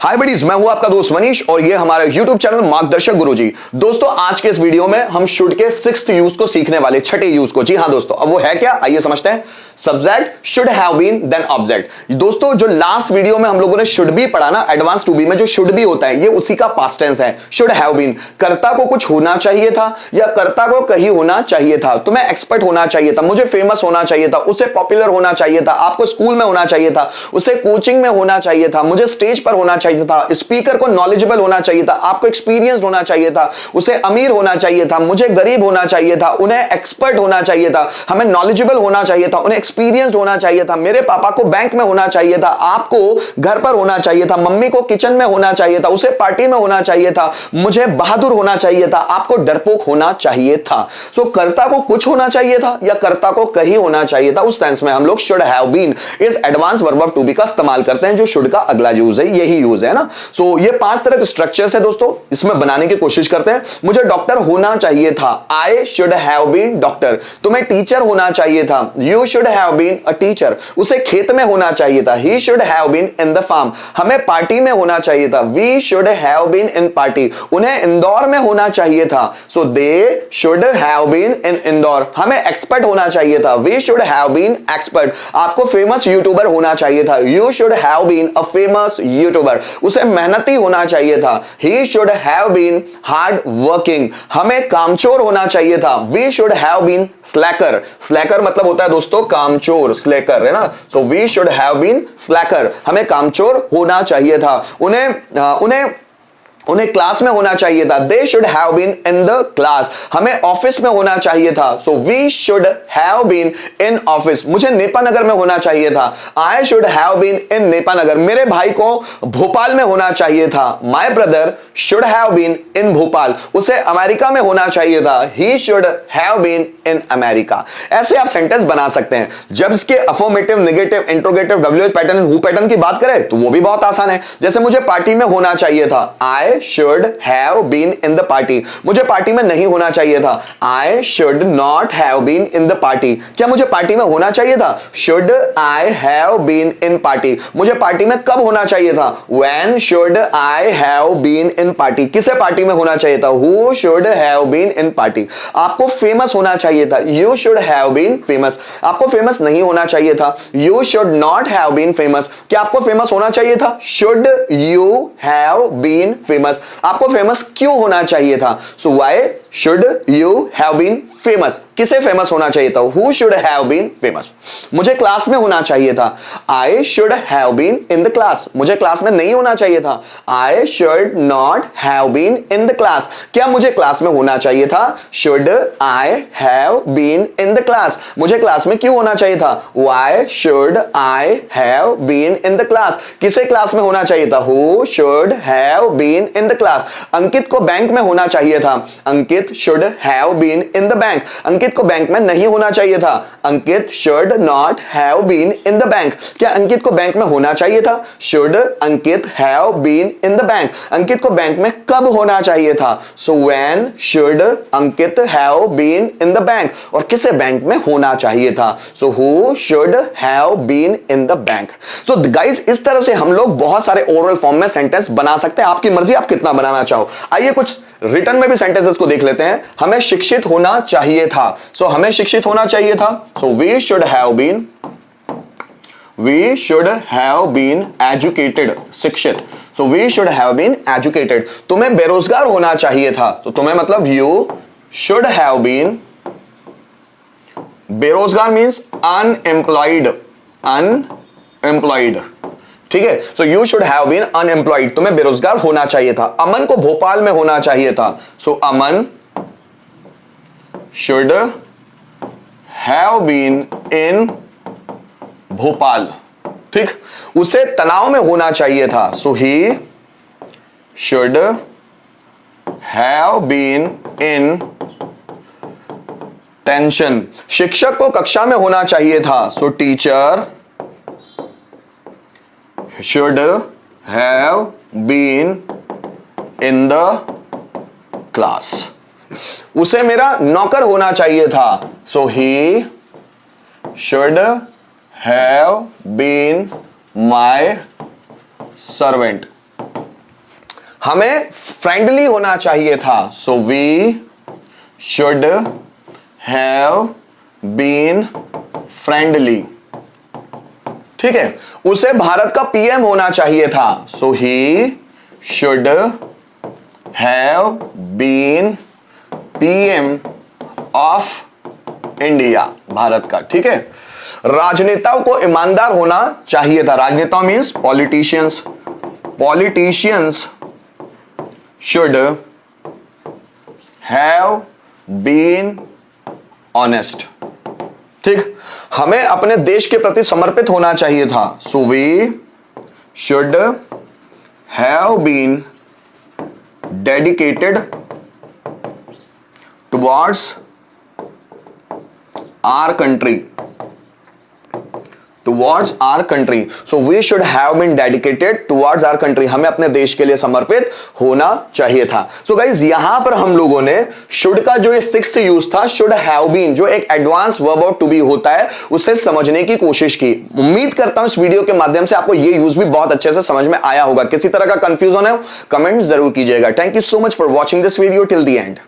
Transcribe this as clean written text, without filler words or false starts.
हाय buddies, मैं हूं आपका दोस्त मनीष और ये हमारा YouTube चैनल मार्गदर्शक गुरुजी। दोस्तों आज के इस वीडियो में हम शुड के 6th यूज को सीखने वाले, छठे यूज को। जी हां दोस्तों, अब वो है क्या, आइए समझते हैं। Subject should have been then object. दोस्तों जो लास्ट वीडियो में हम लोगों ने शुड बी पढ़ा ना, एडवांस टू बी में जो शुड बी होता है ये उसी का पास्ट टेंस है। शुड हैव बीन, कर्ता को कुछ होना चाहिए था या कर्ता को कहीं होना चाहिए था। तुम्हें एक्सपर्ट होना चाहिए था, मुझे फेमस होना चाहिए था, उसे पॉपुलर होना चाहिए था, आपको स्कूल में होना चाहिए था, उसे कोचिंग में होना चाहिए था, मुझे स्टेज पर होना चाहिए था, स्पीकर को नॉलेजेबल होना चाहिए था, आपको एक्सपीरियंस होना चाहिए था, उसे अमीर होना चाहिए था, मुझे गरीब होना चाहिए था, उन्हें एक्सपर्ट होना चाहिए था, हमें नॉलेजेबल होना चाहिए था, उन्हें एक्सपीरियंस्ड होना चाहिए था, मेरे पापा को बैंक में होना चाहिए था, आपको घर पर होना चाहिए था, मम्मी को किचन में होना चाहिए था, उसे पार्टी में होना चाहिए था, मुझे बहादुर होना चाहिए था, आपको डरपोक होना चाहिए था। सो कर्ता को कुछ होना चाहिए था या कर्ता को कहीं होना चाहिए था, उस सेंस में हम लोग शुड हैव बीन इस advance verb of to be का इस्तेमाल करते हैं, जो शुड का अगला यूज है, यही यूज है ना। सो ये 5 तरह के स्ट्रक्चर्स है दोस्तों, इसमें बनाने की कोशिश करते हैं। मुझे डॉक्टर होना चाहिए था, I should have been doctor. तुम्हें टीचर होना चाहिए था, you should have been a teacher. उसे खेत में होना चाहिए था, he should have been in the farm. हमें पार्टी में होना चाहिए था, we should have been in party. उन्हें इंदौर में होना चाहिए था, so they should have been in Indore. हमें एक्सपर्ट होना चाहिए था, we should have been expert. आपको फेमस यूट्यूबर होना चाहिए था, you should have been a famous YouTuber. उसे मेहनती होना चाहिए था, he should have been hard working. हमें कामचोर होना चाहिए था, we should have been slacker. Slacker मतलब होता है दोस्तों कामचोर, स्लैकर है ना। So we should have been slacker. हमें कामचोर होना चाहिए था। उन्हें क्लास में होना चाहिए था, they should have been in the class. हमें ऑफिस में होना चाहिए था, so we should have been in office. मुझे नेपानगर में होना चाहिए था, I should have been in Nepanagar. मेरे भाई को भोपाल में होना चाहिए था, my brother should have been in Bhopal. उसे अमेरिका में होना चाहिए था, he should have been in America. ऐसे आप सेंटेंस बना सकते हैं। जब इसके affirmative, negative, interrogative, WH pattern, who pattern की बात करें तो वो भी बहुत आसान है। जैसे मुझे पार्टी में होना चाहिए था, आई should have been in the party। मुझे पार्टी में नहीं होना चाहिए था, I should not have been in the party। क्या मुझे पार्टी में होना चाहिए था, should I have been in party। मुझे पार्टी में कब होना चाहिए था, when should I have been in party। किसे पार्टी में होना चाहिए था, who should have been in party। आपको फेमस होना चाहिए था, you should have been famous। आपको फेमस नहीं होना चाहिए था, you should not have been famous। क्या आपको फेमस होना चाहिए था, should you have been famous। आपको फेमस क्यों होना चाहिए था, so why should you have been famous. किसे फेमस होना चाहिए था, who should have been famous. मुझे क्लास में होना चाहिए था, I should have been in the class. मुझे क्लास में नहीं होना चाहिए था, I should not have been in the class. क्या मुझे क्लास में होना चाहिए था, should I have been in the class. मुझे क्लास में क्यों होना चाहिए था, why should I have been in the class. किसे क्लास में होना चाहिए था, who should have been in the class. Ankit को बैंक में होना चाहिए था, Ankit should have been in the bank. Ankit को बैंक में नहीं होना चाहिए था, Ankit should not have been in the bank. क्या अंकित को बैंक में होना चाहिए था, should Ankit have been in the bank. Ankit को बैंक में कब होना चाहिए था, so when should Ankit have been in the bank. और किसे बैंक में होना चाहिए था, so who should have been in the bank. So guys इस तरह से हम लोग बहुत सारे ओरल फॉर्म में सेंटेंस बना सकते हैं, आपकी मर्जी आप कितना बनाना चाहो। आइए कुछ रिटर्न में भी सेंटेंसेस को देख लेते हैं। हमें शिक्षित होना चाहिए था, सो हमें शिक्षित होना चाहिए था, so we should have been educated. शिक्षित, so we should have been educated. तुम्हें बेरोजगार होना चाहिए था, तो तुम्हें मतलब यू शुड हैव बीन, बेरोजगार मींस अनएम्प्लॉयड, अनएम्प्लॉयड, ठीक है। So you should have been unemployed, तुम्हें बेरोजगार होना चाहिए था। अमन को भोपाल में होना चाहिए था, so Aman should have been in Bhopal, ठीक। उसे तनाव में होना चाहिए था, so he should have been in tension. शिक्षक को कक्षा में होना चाहिए था, so teacher should have been in the class। उसे मेरा नौकर होना चाहिए था, so he should have been my servant। हमें फ्रेंडली होना चाहिए था, so we should have been friendly. ठीक है, उसे भारत का पीएम होना चाहिए था, so he should have been PM of India, Bharat का। ठीक है, राजनेताओं को ईमानदार होना चाहिए था, राजनेता means politicians, politicians should have been honest. ठीक, हमें अपने देश के प्रति समर्पित होना चाहिए था, so we should have been dedicated towards our country, towards our country, so we should have been dedicated towards our country, हमें अपने देश के लिए समर्पित होना चाहिए था। so guys, यहां पर हम लोगों ने should का जो ये सिक्स्थ यूज था, should have been, जो एक advance verb of to be होता है, उसे समझने की कोशिश की। उम्मीद करता हूं इस वीडियो के माध्यम से आपको ये यूज भी बहुत अच्छे से समझ में आया होगा। किसी तरह का कंफ्यूजन है कमेंट जरूर कीजिएगा। Thank you so much for watching this video till the end.